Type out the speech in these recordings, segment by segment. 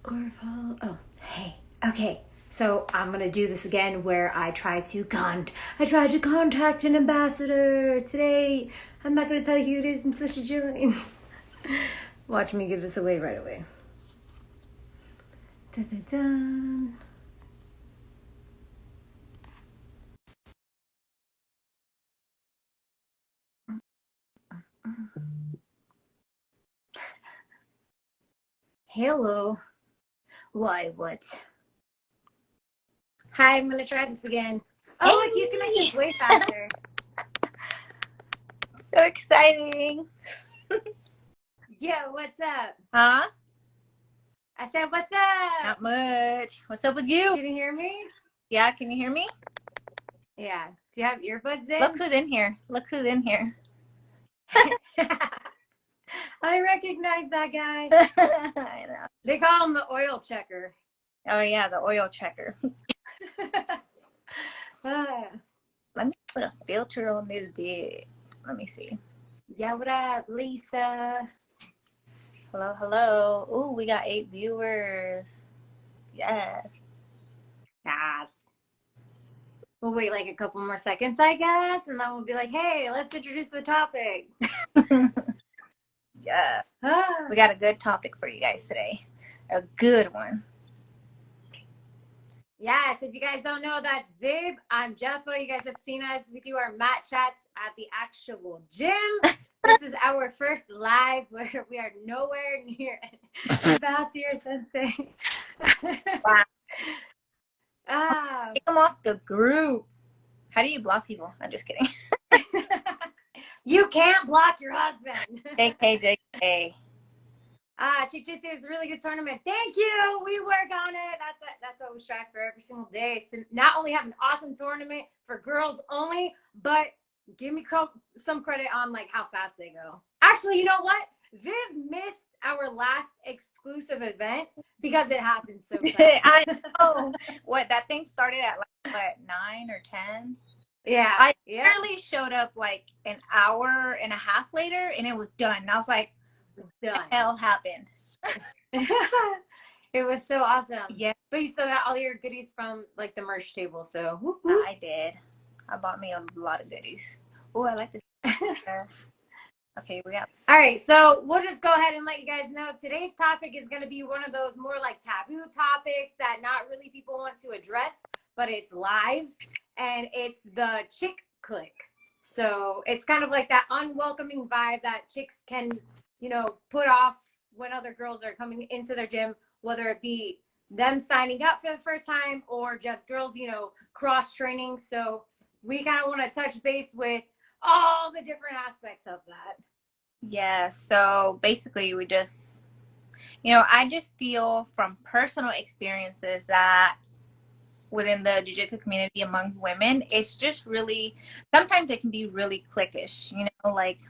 Or follow. Oh, hey. Okay. So I'm gonna do this again, where I try to contact an ambassador today. I'm not gonna tell you who it is until she joins. Watch me give this away right away. Dun, dun, dun. Hello. Why, what? Hi, I'm gonna try this again. Oh, Hey. look, you connected way faster. So exciting. Yo, what's up? Huh? I said, what's up? Not much. What's up with you? Can you hear me? Yeah, can you hear me? Yeah. Do you have earbuds in? Look who's in here. Look who's in here. I recognize that guy. I know. They call him the oil checker. Oh yeah, the oil checker. Let me put a filter on this bit. Let me see. Yeah, what up, Lisa? Hello, hello. Ooh, we got 8 viewers. Yes. Yes. We'll wait like a couple more seconds, I guess, and then we'll be like, hey, let's introduce the topic. Yeah. We got a good topic for you guys today. A good one. Yes, if you guys don't know, that's Viv. I'm Jeffa. You guys have seen us. We do our mat chats at the actual gym. This is our first live where we are nowhere near Valtier Sensei. Wow. Ah. Take them off the group. How do you block people? I'm just kidding. You can't block your husband. JK, JK. Chickjitsu is a really good tournament. Thank you. We work on it. That's what we strive for every single day. So not only have an awesome tournament for girls only, but give me some credit on like how fast they go. Actually, you know what? Viv missed our last exclusive event because it happened so fast. I know. What, that thing started at like what, 9 or 10? Yeah. I literally showed up like an hour and a half later and it was done. And I was like, it's done. What the hell happened? It was so awesome. Yeah. But you still got all your goodies from like the merch table, so whoop, whoop. whoop. I did. I bought me a lot of goodies. Oh, I like this. Okay, we got. All right, so we'll just go ahead and let you guys know today's topic is going to be one of those more like taboo topics that not really people want to address, but it's live, and it's the Chick Clique. So it's kind of like that unwelcoming vibe that chicks can, you know, put off when other girls are coming into their gym, whether it be them signing up for the first time or just girls, you know, cross training. So we kind of want to touch base with all the different aspects of that. Yeah, so basically we just, you know, I just feel from personal experiences that within the jiu-jitsu community amongst women, it's just really, sometimes it can be really cliquish, you know, like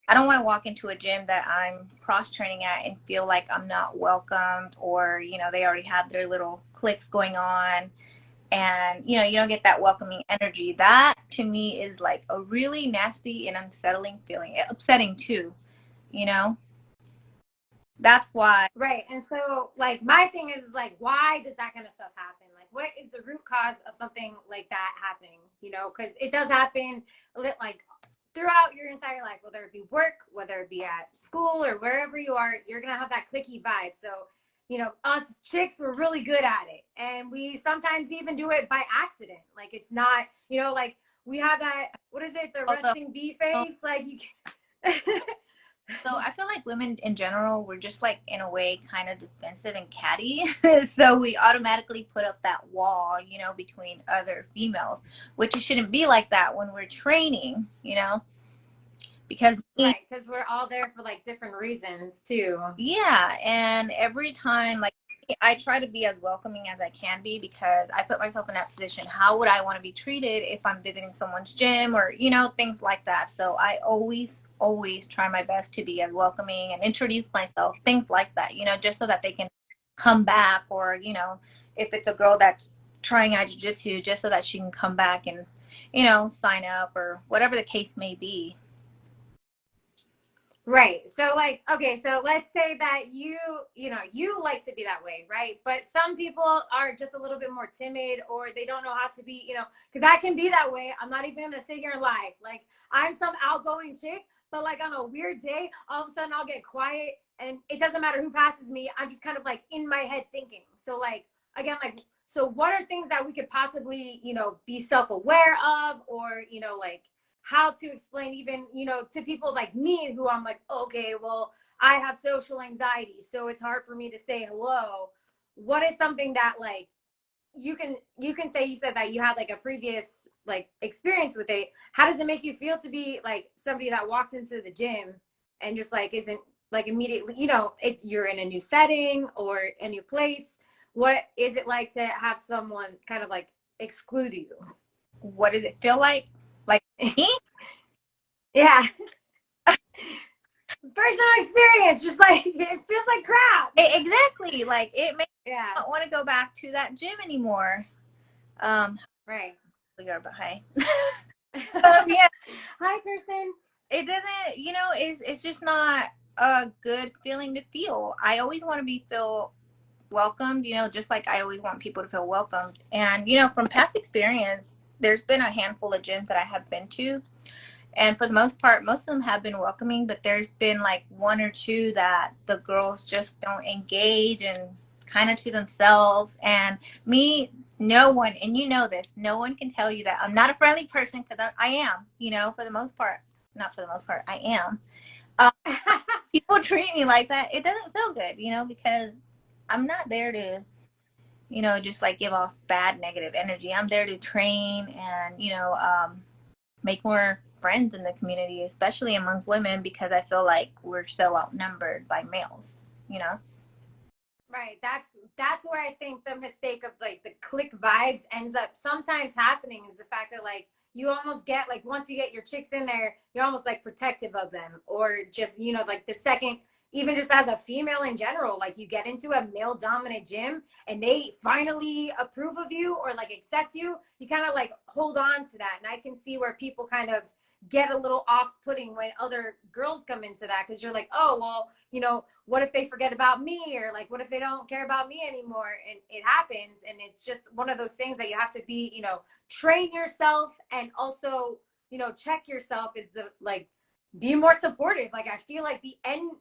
I don't want to walk into a gym that I'm cross-training at and feel like I'm not welcomed, or, you know, they already have their little cliques going on and, you know, you don't get that welcoming energy. That to me is like a really nasty and unsettling feeling, upsetting too, you know. That's why. Right. And so like my thing is like, why does that kind of stuff happen? Like what is the root cause of something like that happening? You know, because it does happen like throughout your entire life, whether it be work, whether it be at school or wherever you are, you're going to have that cliquey vibe. So, you know, us chicks, we're really good at it. And we sometimes even do it by accident. Like it's not, you know, like we have that, what is it? The resting bee face. Like you can So I feel like women in general, we're just like in a way kind of defensive and catty. So we automatically put up that wall, you know, between other females, which it shouldn't be like that when we're training, you know, because right, because we're all there for like different reasons too. Yeah, and every time, like, I try to be as welcoming as I can be because I put myself in that position. How would I want to be treated if I'm visiting someone's gym or, you know, things like that. So I always try my best to be as welcoming and introduce myself, things like that, you know, just so that they can come back, or, you know, if it's a girl that's trying out jiu-jitsu, just so that she can come back and, you know, sign up or whatever the case may be. Right. So like, okay, so let's say that you know, you like to be that way, right? But some people are just a little bit more timid or they don't know how to be, you know, because I can be that way. I'm not even gonna sit here and lie. Like I'm some outgoing chick, but like on a weird day, all of a sudden I'll get quiet and it doesn't matter who passes me. I'm just kind of like in my head thinking. So like again, like so what are things that we could possibly, you know, be self-aware of or, you know, like how to explain even, you know, to people like me who I'm like, okay, well, I have social anxiety, so it's hard for me to say hello. What is something that like you can say you said that you had like a previous like experience with it. How does it make you feel to be like somebody that walks into the gym and just like isn't like immediately, you know, it's you're in a new setting or a new place. What is it like to have someone kind of like exclude you? What does it feel like? Like me? Yeah. Personal experience, just like it feels like crap. Exactly. Like it makes Yeah. me not want to go back to that gym anymore. Um, Right. we are behind. Yeah, Hi, person. it doesn't. You know, it's just not a good feeling to feel. I always want to be feel welcomed. You know, just like I always want people to feel welcomed. And you know, from past experience, there's been a handful of gyms that I have been to, and for the most part, most of them have been welcoming, but there's been like one or two that the girls just don't engage and kind of to themselves. And me, no one, and you know this, no one can tell you that I'm not a friendly person because I am, you know, for the most part. Not for the most part, I am. Um, People treat me like that. It doesn't feel good, you know, because I'm not there to, you know, just like give off bad negative energy. I'm there to train and, you know, make more friends in the community, especially amongst women, because I feel like we're so outnumbered by males, you know? Right. That's where I think the mistake of like the click vibes ends up sometimes happening is the fact that like you almost get like once you get your chicks in there, you're almost like protective of them or just, you know, like the second even just as a female in general, like you get into a male dominant gym and they finally approve of you or like accept you, you kind of like hold on to that. And I can see where people kind of get a little off putting when other girls come into that because you're like, oh, well, you know, what if they forget about me or like what if they don't care about me anymore, and it happens, and it's just one of those things that you have to be, you know, train yourself and also, you know, check yourself is the like be more supportive. Like I feel like the end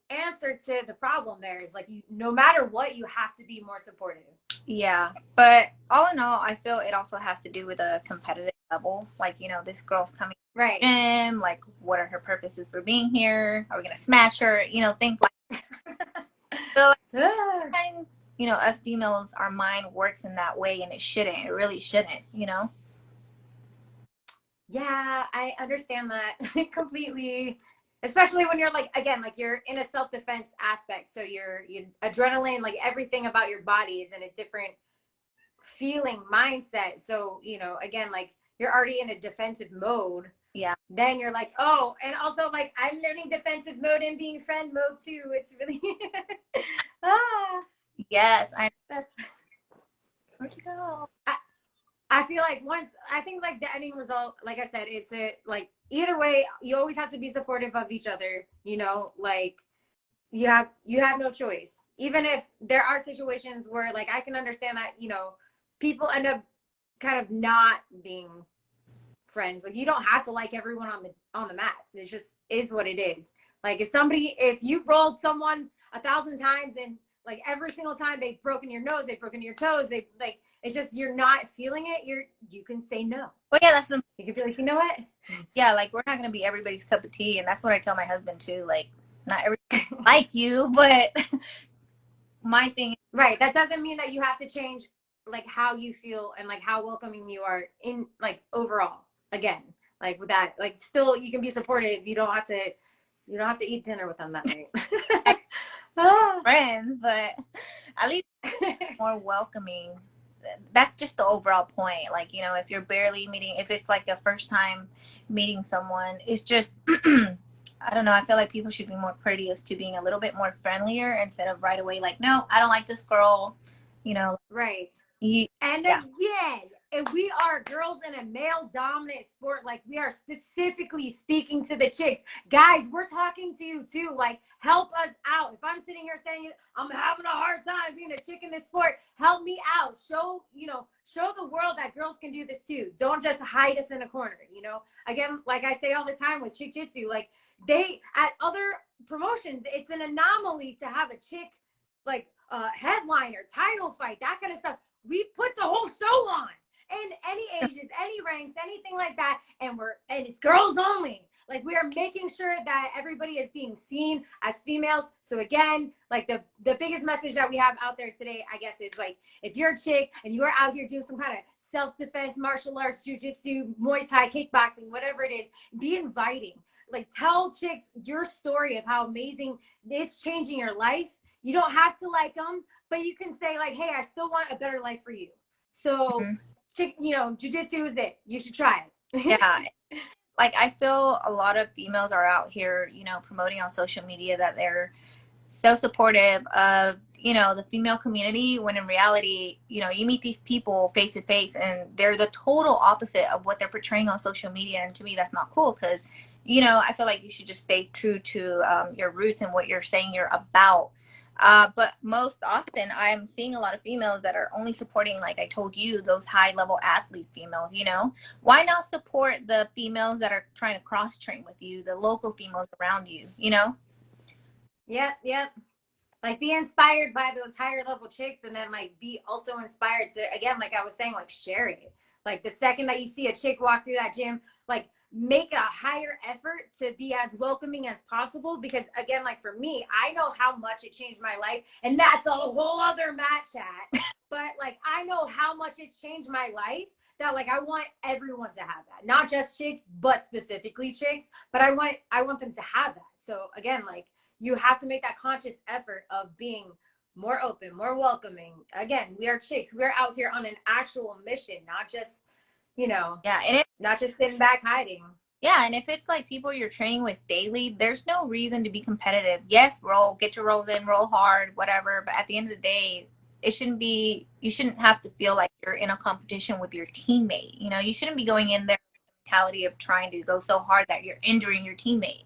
answer to the problem there is like you no matter what you have to be more supportive. Yeah. But all in all, I feel it also has to do with a competitive level. Like, you know, this girl's coming to Right. the gym. Like, what are her purposes for being here? Are we going to smash her? You know, things like so, Ah. like, you know, us females, our mind works in that way and it shouldn't. It really shouldn't, you know? Yeah, I understand that completely. Especially when you're like again, like you're in a self-defense aspect. So you adrenaline, like everything about your body is in a different feeling mindset. So, you know, again, like you're already in a defensive mode. Yeah. Then you're like, oh, and also like I'm learning defensive mode and being friend mode too. It's really ah Yes. that's Where'd you go? I feel like once I think like the ending result, like I said, is it like either way, you always have to be supportive of each other, you know, like you have no choice. Even if there are situations where like I can understand that, you know, people end up kind of not being friends. Like you don't have to like everyone on the mats. It just is what it is. Like if you rolled someone 1,000 times and like every single time they've broken your nose, they've broken your toes, they like it's just you're not feeling it. You can say no. Well, yeah, that's the You can be like, you know what? yeah, like we're not gonna be everybody's cup of tea, and that's what I tell my husband too. Like, not everybody like you, but my thing. Right. That doesn't mean that you have to change like how you feel and like how welcoming you are in like overall. Again, like with that, like still you can be supportive. You don't have to eat dinner with them that night. Ah. Friends, but at least more welcoming. That's just the overall point. Like, you know, if you're barely meeting, if it's like a first time meeting someone, it's just, I don't know. I feel like people should be more courteous to being a little bit more friendlier instead of right away, like, no, I don't like this girl. You know, Right. you, And yeah, again, if we are girls in a male dominant sport, like we are specifically speaking to the chicks, guys, we're talking to you too. Like, help us out. If I'm sitting here saying I'm having a hard time being a chick in this sport, help me out. Show the world that girls can do this too. Don't just hide us in a corner. Again, like I say all the time with Chickjitsu, like they at other promotions, it's an anomaly to have a chick like headliner, title fight, that kind of stuff. We put the whole show on. And any ages, any ranks, anything like that, and it's girls only. Like, we are making sure that everybody is being seen as females. So again, like the biggest message that we have out there today, I guess, is like, if you're a chick and you're out here doing some kind of self-defense, martial arts, jiu-jitsu, Muay Thai, kickboxing, whatever it is, be inviting. Like, tell chicks your story of how amazing it's changing your life. You don't have to like them, but you can say like, hey, I still want a better life for you. So jiu-jitsu is it. You should try it. Yeah. Like, I feel a lot of females are out here, promoting on social media that they're so supportive of, the female community, when in reality, you meet these people face to face and they're the total opposite of what they're portraying on social media. And to me, that's not cool, because, I feel like you should just stay true to your roots and what you're saying you're about. But most often I'm seeing a lot of females that are only supporting, like I told you, those high level athlete females. Why not support the females that are trying to cross train with you, the local females around you? Yep. Like, be inspired by those higher level chicks, and then like be also inspired to, again, like I was saying, like share it. Like, the second that you see a chick walk through that gym, like make a higher effort to be as welcoming as possible, because again, like for me, I know how much it changed my life, and that's a whole other mat chat. But like, I know how much it's changed my life, that like I want everyone to have that, not just chicks, but specifically chicks. But I want them to have that. So again, like, you have to make that conscious effort of being more open, more welcoming. Again, we are chicks. We're out here on an actual mission, not just not just sitting back hiding. Yeah, and if it's like people you're training with daily, there's no reason to be competitive. Yes, get your rolls in, roll hard, whatever. But at the end of the day, you shouldn't have to feel like you're in a competition with your teammate. You shouldn't be going in there with the mentality of trying to go so hard that you're injuring your teammate.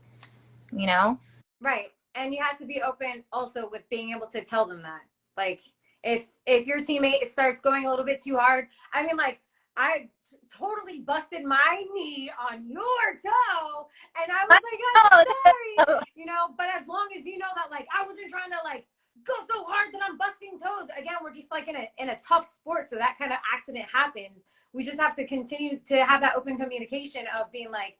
Right. And you have to be open also with being able to tell them that. Like, if your teammate starts going a little bit too hard, I mean, like, I totally busted my knee on your toe, and I was like, I'm sorry, but as long as you know that, like, I wasn't trying to, like, go so hard that I'm busting toes. Again, we're just, like, in a tough sport, so that kind of accident happens. We just have to continue to have that open communication of being like,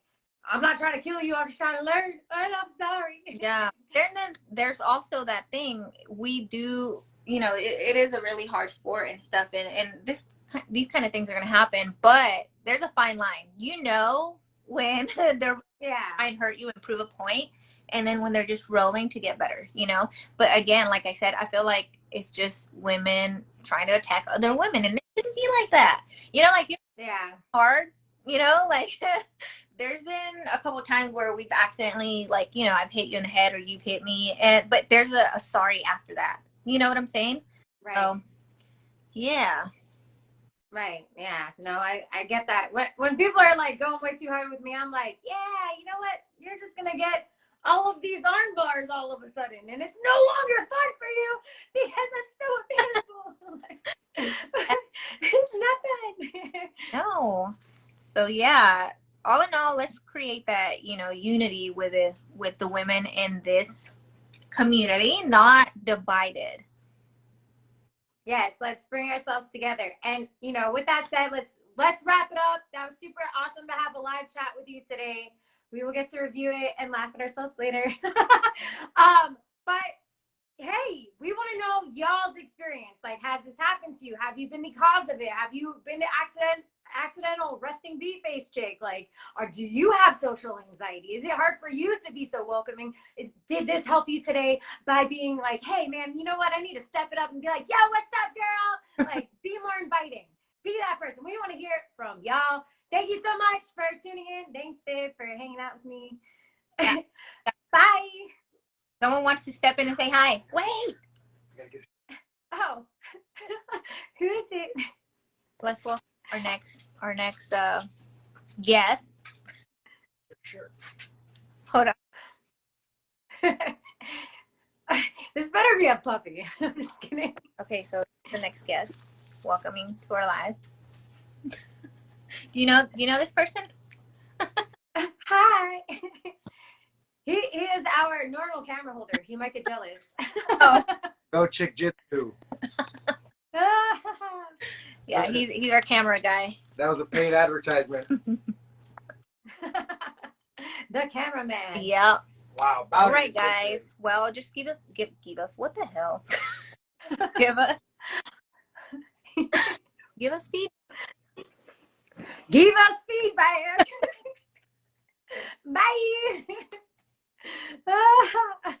I'm not trying to kill you. I'm just trying to learn. And I'm sorry. Yeah. Then there's also that thing we do, it is a really hard sport and stuff. And these kind of things are going to happen, but there's a fine line, when they're trying to hurt you and prove a point, and then when they're just rolling to get better, But again, like I said, I feel like it's just women trying to attack other women, and it shouldn't be like that. Hard, like there's been a couple times where we've accidentally, like, I've hit you in the head or you've hit me, but there's a sorry after that. You know what I'm saying? Right. So, yeah. Right. Yeah. No, I get that. When people are like going way too hard with me, I'm like, yeah, you know what? You're just going to get all of these arm bars all of a sudden, and it's no longer fun for you because it's so painful. It's nothing. No. So, yeah. All in all, let's create that, unity with the women in this community, not divided. Yes, let's bring ourselves together. And with that said, let's wrap it up. That was super awesome to have a live chat with you today. We will get to review it and laugh at ourselves later. But hey, we want to know y'all's experience. Like, has this happened to you? Have you been the cause of it? Have you been the accidental resting bee-face chick? Like, or do you have social anxiety? Is it hard for you to be so welcoming? Did this help you today by being like, hey man, you know what? I need to step it up and be like, yo, what's up, girl? Like, be more inviting. Be that person. We want to hear it from y'all. Thank you so much for tuning in. Thanks, Viv, for hanging out with me. Yeah. Bye. Someone wants to step in and say hi. Wait. Oh. Who is it? Bless well. our next guest. Sure. Hold on. This better be a puppy. I'm just kidding. Okay, so the next guest, welcoming to our live. Do you know this person? Hi. He is our normal camera holder. He might get jealous. Oh. Go Chickjitsu. Yeah, he's our camera guy. That was a paid advertisement. The cameraman. Yep. Wow. All right, guys. Well, just give us what the hell? give us feedback. Give us feedback. Bye.